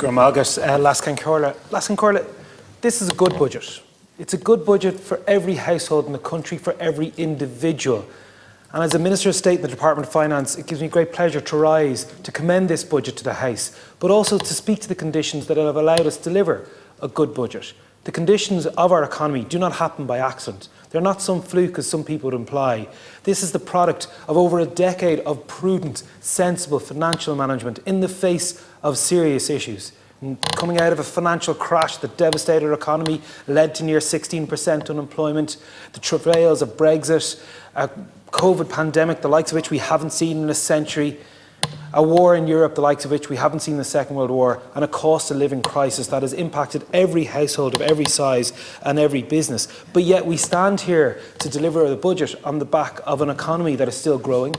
Gormagat, Lascan Corla. Lascan Corla, this is a good budget. It's a good budget for every household in the country, for every individual. And as a Minister of State in the Department of Finance, it gives me great pleasure to rise to commend this budget to the House, but also to speak to the conditions that have allowed us to deliver a good budget. The conditions of our economy do not happen by accident. They're not some fluke, as some people would imply. This is the product of over a decade of prudent, sensible financial management in the face of serious issues. Coming out of a financial crash that devastated our economy, led to near 16% unemployment, the travails of Brexit, a COVID pandemic, the likes of which we haven't seen in a century, a war in Europe, the likes of which we haven't seen in the Second World War, and a cost of living crisis that has impacted every household of every size and every business. But yet we stand here to deliver a budget on the back of an economy that is still growing,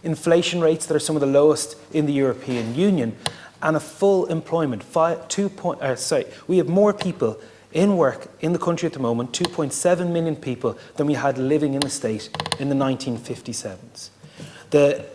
inflation rates that are some of the lowest in the European Union, and a full employment. We have more people in work in the country at the moment, 2.7 million people, than we had living in the state in the 1957s. The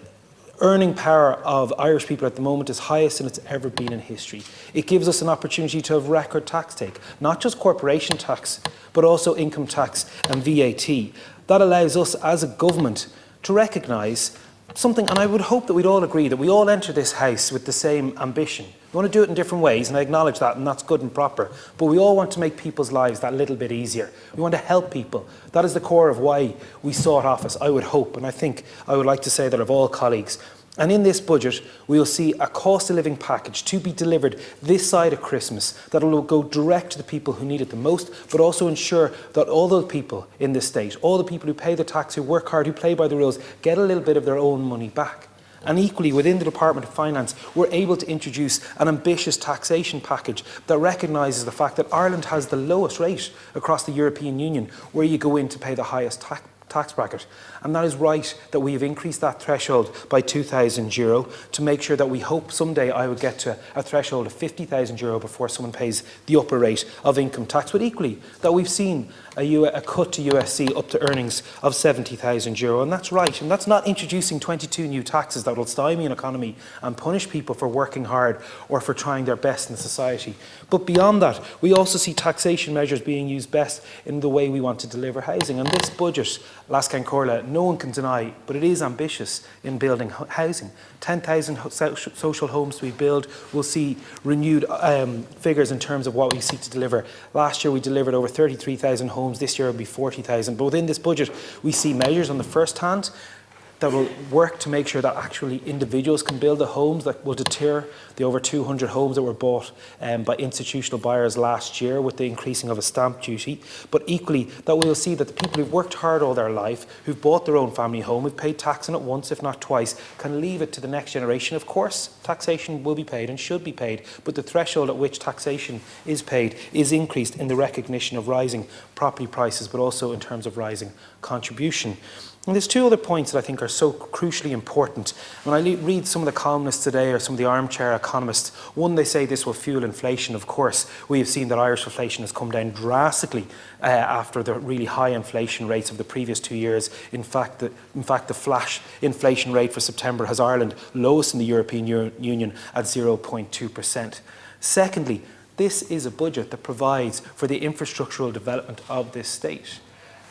earning power of Irish people at the moment is highest than it's ever been in history. It gives us an opportunity to have record tax take, not just corporation tax, but also income tax and VAT. That allows us as a government to recognise something, and I would hope that we'd all agree that we all enter this House with the same ambition. We want to do it in different ways, and I acknowledge that, and that's good and proper. But we all want to make people's lives that little bit easier. We want to help people. That is the core of why we sought office, I would hope, and I think I would like to say that of all colleagues. And in this budget, we will see a cost of living package to be delivered this side of Christmas that will go direct to the people who need it the most, but also ensure that all those people in this state, all the people who pay the tax, who work hard, who play by the rules, get a little bit of their own money back. And equally, within the Department of Finance, we're able to introduce an ambitious taxation package that recognises the fact that Ireland has the lowest rate across the European Union, where you go in to pay the highest tax bracket. And that is right that we have increased that threshold by €2,000 to make sure that we hope someday I would get to a threshold of €50,000 before someone pays the upper rate of income tax. But equally, that we've seen a cut to USC up to earnings of €70,000, and that's right. And that's not introducing 22 new taxes that will stymie an economy and punish people for working hard or for trying their best in society. But beyond that, we also see taxation measures being used best in the way we want to deliver housing. And this budget, Lascan Corla, no one can deny, but it is ambitious in building housing. 10,000 social homes to be built. We'll see renewed figures in terms of what we seek to deliver. Last year we delivered over 33,000 homes. This year it will be 40,000. But within this budget we see measures on the first hand that will work to make sure that actually individuals can build the homes, that will deter the over 200 homes that were bought by institutional buyers last year with the increasing of a stamp duty. But equally, that we will see that the people who've worked hard all their life, who've bought their own family home, who've paid tax on it once, if not twice, can leave it to the next generation. Of course, taxation will be paid and should be paid, but the threshold at which taxation is paid is increased in the recognition of rising property prices, but also in terms of rising contribution. And there's two other points that I think are so crucially important. When I read some of the columnists today or some of the armchair economists, one, they say this will fuel inflation. Of course, we have seen that Irish inflation has come down drastically after the really high inflation rates of the previous 2 years. In fact, the flash inflation rate for September has Ireland lowest in the European Union at 0.2%. Secondly, this is a budget that provides for the infrastructural development of this state.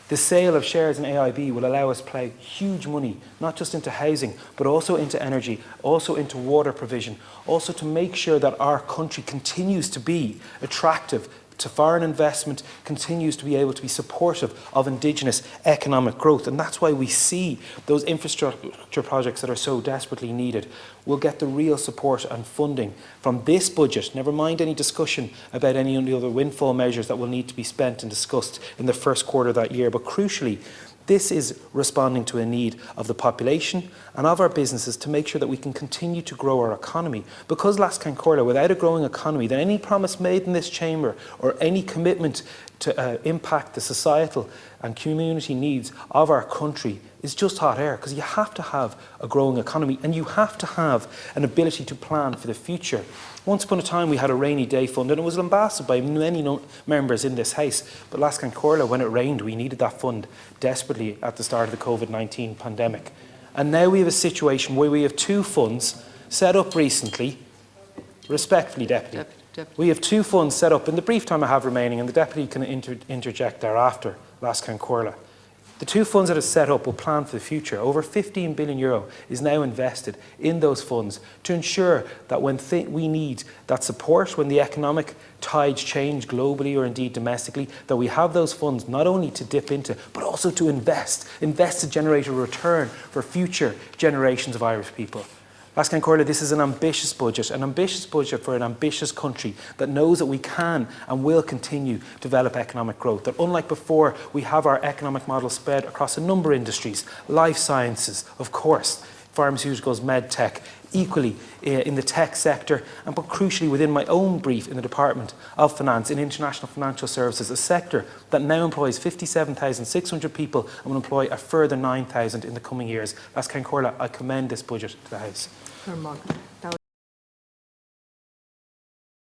The sale of shares in AIB will allow us to plough huge money, not just into housing, but also into energy, also into water provision, also to make sure that our country continues to be attractive to foreign investment, continues to be able to be supportive of indigenous economic growth. And that's why we see those infrastructure projects that are so desperately needed will get the real support and funding from this budget, never mind any discussion about any other windfall measures that will need to be spent and discussed in the first quarter of that year. But crucially, this is responding to a need of the population and of our businesses to make sure that we can continue to grow our economy. Because, Lascan Corla, without a growing economy, then any promise made in this chamber or any commitment to impact the societal and community needs of our country is just hot air, because you have to have a growing economy and you have to have an ability to plan for the future. Once upon a time we had a rainy day fund, and it was lambasted by many members in this House. But Lascan Corla, when it rained, we needed that fund desperately at the start of the COVID-19 pandemic. And now we have a situation where we have two funds set up recently Respectfully, Deputy. We have two funds set up in the brief time I have remaining, and the Deputy can interject thereafter, Lascan Corla. The two funds that are set up will plan for the future. Over €15 billion is now invested in those funds to ensure that when we need that support, when the economic tides change globally or indeed domestically, that we have those funds not only to dip into, but also to invest to generate a return for future generations of Irish people. Lascan Corla, this is an ambitious budget for an ambitious country that knows that we can and will continue to develop economic growth. That unlike before, we have our economic model spread across a number of industries, life sciences, of course, pharmaceuticals, med tech, equally in the tech sector, and but crucially within my own brief in the Department of Finance in International Financial Services, a sector that now employs 57,600 people and will employ a further 9,000 in the coming years. Lascan Corla, I commend this budget to the House.